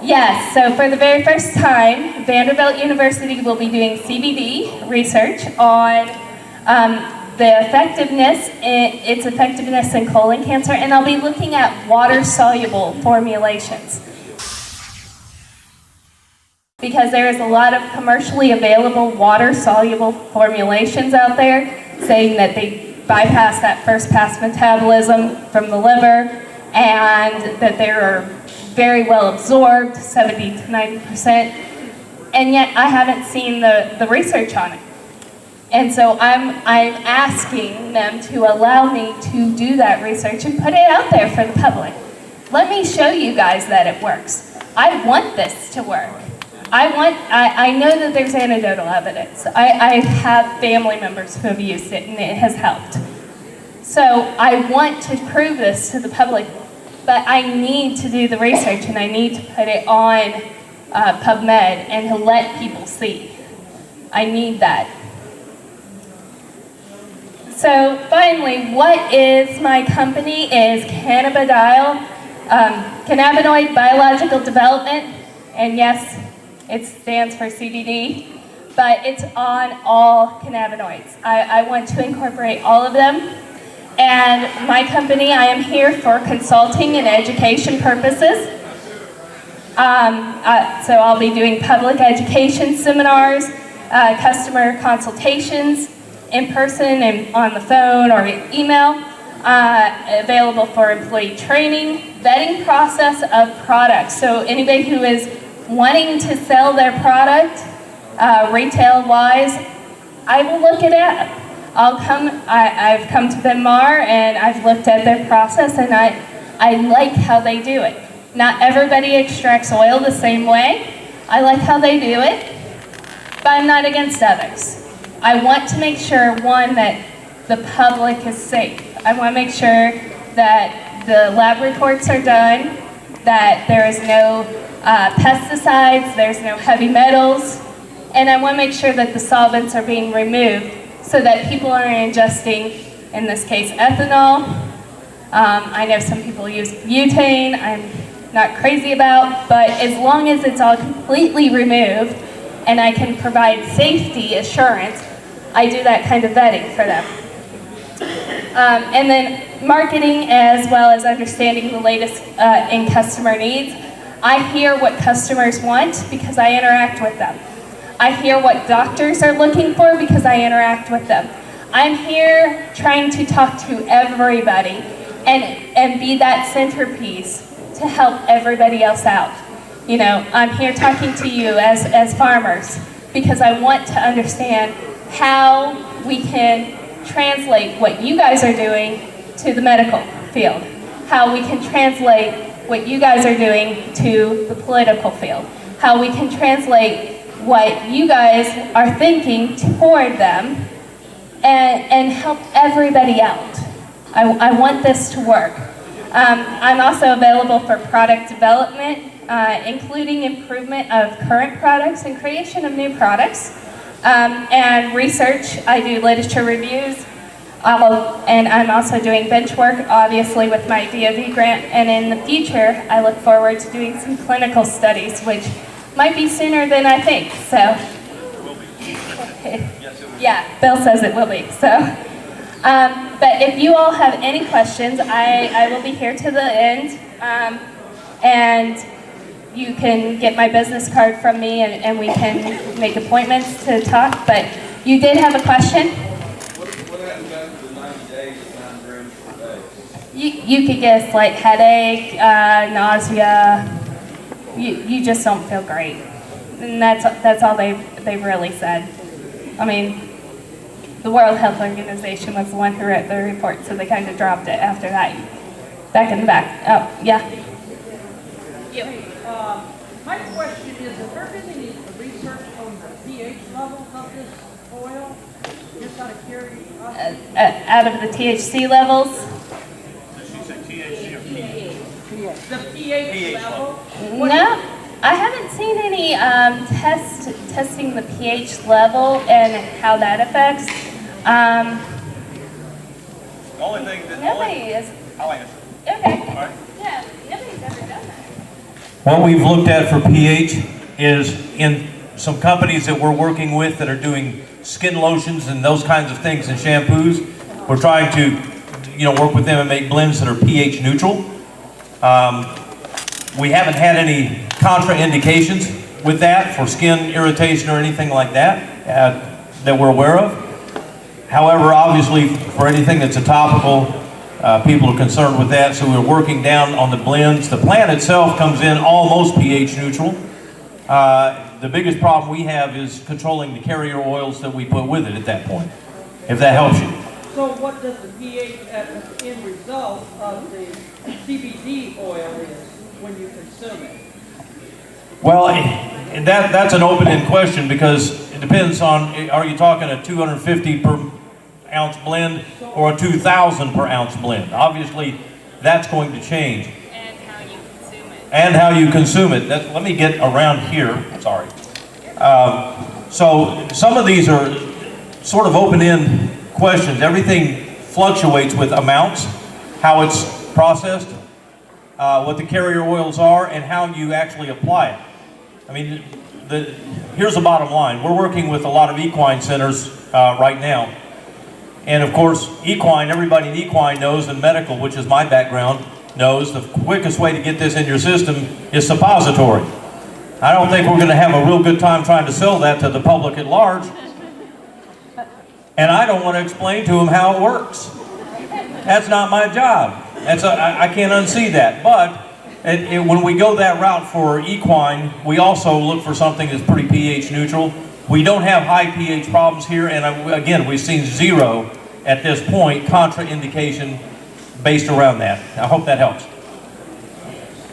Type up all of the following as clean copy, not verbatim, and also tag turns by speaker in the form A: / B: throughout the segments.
A: Yes, so for the very first time, Vanderbilt University will be doing CBD research on the effectiveness, its effectiveness in colon cancer, and I'll be looking at water-soluble formulations. Because there is a lot of commercially available water-soluble formulations out there saying that they bypass that first-pass metabolism from the liver and that they are very well absorbed, 70 to 90%, and yet I haven't seen the research on it. And so I'm asking them to allow me to do that research and put it out there for the public. Let me show you guys that it works. I want this to work. I know that there's anecdotal evidence. I have family members who have used it and it has helped. So I want to prove this to the public, but I need to do the research and I need to put it on PubMed and to let people see. I need that. So finally, what is my company is Cannabidiol, Cannabinoid Biological Development, and yes, it stands for CBD, but it's on all cannabinoids. I want to incorporate all of them. And my company, I am here for consulting and education purposes. So I'll be doing public education seminars, customer consultations, in person and on the phone or email, available for employee training, vetting process of products. So anybody who is wanting to sell their product retail-wise, I will look it up. I've come to Benmar and I've looked at their process and I like how they do it. Not everybody extracts oil the same way. I like how they do it, but I'm not against others. I want to make sure, one, that the public is safe. I want to make sure that the lab reports are done, that there is no pesticides, there's no heavy metals, and I want to make sure that the solvents are being removed so that people aren't ingesting, in this case, ethanol. I know some people use butane, I'm not crazy about, but as long as it's all completely removed and I can provide safety assurance, I do that kind of vetting for them. And then marketing, as well as understanding the latest in customer needs. I hear what customers want because I interact with them. I hear what doctors are looking for because I interact with them. I'm here trying to talk to everybody and be that centerpiece to help everybody else out. You know, I'm here talking to you as farmers because I want to understand how we can translate what you guys are doing to the medical field, how we can translate what you guys are doing to the political field, how we can translate what you guys are thinking toward them and help everybody out. I want this to work. I'm also available for product development, including improvement of current products and creation of new products. And research, I do literature reviews, and I'm also doing bench work, obviously, with my DoD grant. And in the future, I look forward to doing some clinical studies, which might be sooner than I think. So, yeah, Bill says it will be. So, but if you all have any questions, I will be here to the end, and you can get my business card from me, and we can make appointments to talk. But you did have a question?
B: What happens after the 90 days of 9 grams per day?
A: You could get a slight headache, nausea. You just don't feel great, and that's all they've really said. I mean, the World Health Organization was the one who wrote the report, so they kind of dropped it after that. Back in the back. Oh, yeah.
C: My question is, has there been any research on the pH level of this oil? Just out of curiosity.
A: Out of the THC levels?
D: She said THC or pH?
C: The pH level?
A: No, I haven't seen any testing the pH level and how that affects.
D: The only thing that...
A: Nobody is...
D: I'll answer.
A: Okay.
D: All right.
A: Yeah, nobody's ever done that.
E: What we've looked at for pH is in some companies that we're working with that are doing skin lotions and those kinds of things and shampoos. We're trying to, work with them and make blends that are pH neutral. We haven't had any contraindications with that for skin irritation or anything like that that we're aware of. However, obviously, for anything that's a topical, people are concerned with that, so we're working down on the blends. The plant itself comes in almost pH neutral. The biggest problem we have is controlling the carrier oils that we put with it at that point, if that helps you.
C: So what does the pH end result of the CBD oil is when you consume it?
E: Well, that's an open-ended question because it depends on, are you talking a 250 per ounce blend or a 2,000 per ounce blend? Obviously, that's going to change.
A: And how you consume it.
E: And how you consume it. Let me get around here. Sorry. So some of these are sort of open-end questions. Everything fluctuates with amounts, how it's processed, what the carrier oils are, and how you actually apply it. I mean, here's the bottom line. We're working with a lot of equine centers right now. And of course, equine, everybody in equine knows, and medical, which is my background, knows the quickest way to get this in your system is suppository. I don't think we're going to have a real good time trying to sell that to the public at large. And I don't want to explain to them how it works. That's not my job. I can't unsee that. But when we go that route for equine, we also look for something that's pretty pH neutral. We don't have high pH problems here, and again, we've seen zero at this point contraindication based around that. I hope that helps.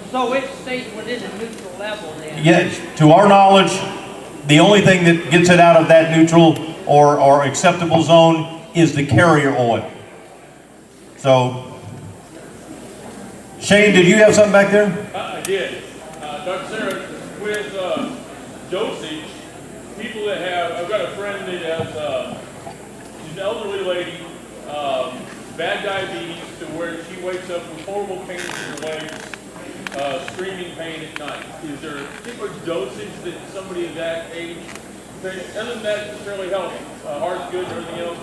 C: So it stays within a neutral level then?
E: Yes, to our knowledge, the only thing that gets it out of that neutral or acceptable zone is the carrier oil. So, Shane, did you have something back there?
B: I did. Dr. Sarah, with Dosage, people that have, I've got a friend that has, she's an elderly lady, bad diabetes to where she wakes up with horrible pains in her legs, screaming pain at night. Is there a particular dosage that somebody of that age, other than that, it's fairly healthy, heart's good and everything else,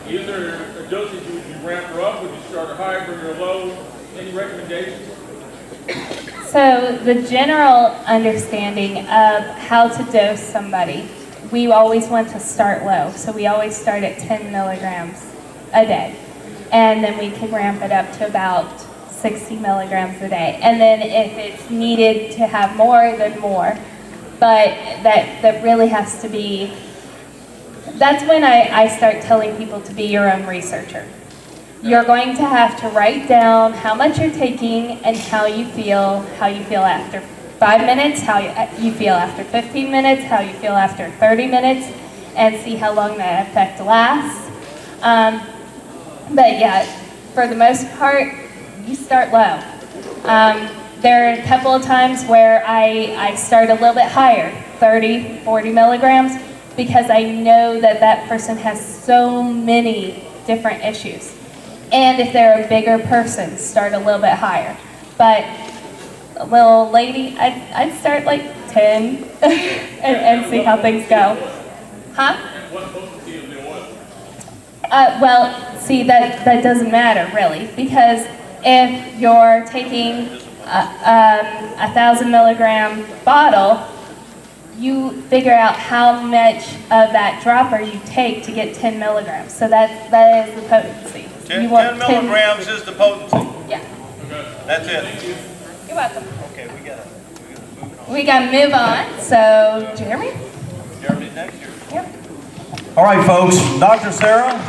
B: is there a dosage, would you ramp her up, would you start her high, bring her low, any recommendations?
A: So the general understanding of how to dose somebody, we always want to start low. So we always start at 10 milligrams a day. And then we can ramp it up to about 60 milligrams a day. And then if it's needed to have more, then more. But that really has to be, that's when I start telling people to be your own researcher. You're going to have to write down how much you're taking and how you feel after 5 minutes, how you feel after 15 minutes, how you feel after 30 minutes, and see how long that effect lasts. But yeah, for the most part, you start low. There are a couple of times where I start a little bit higher, 30, 40 milligrams, because I know that person has so many different issues. And if they're a bigger person, start a little bit higher. But a little lady, I'd start like 10 and see how things go. Huh?
B: What potency of the oil?
A: Well, see, that doesn't matter really, because if you're taking a 1,000 milligram bottle, you figure out how much of that dropper you take to get 10 milligrams. So that is the potency.
E: 10 milligrams is the potency.
A: Yeah.
E: That's it.
A: You're welcome.
E: Okay, we gotta move on.
A: We gotta move on. So, Jeremy?
E: Jeremy's next year.
A: Yep.
E: All right, folks. Dr. Sarah,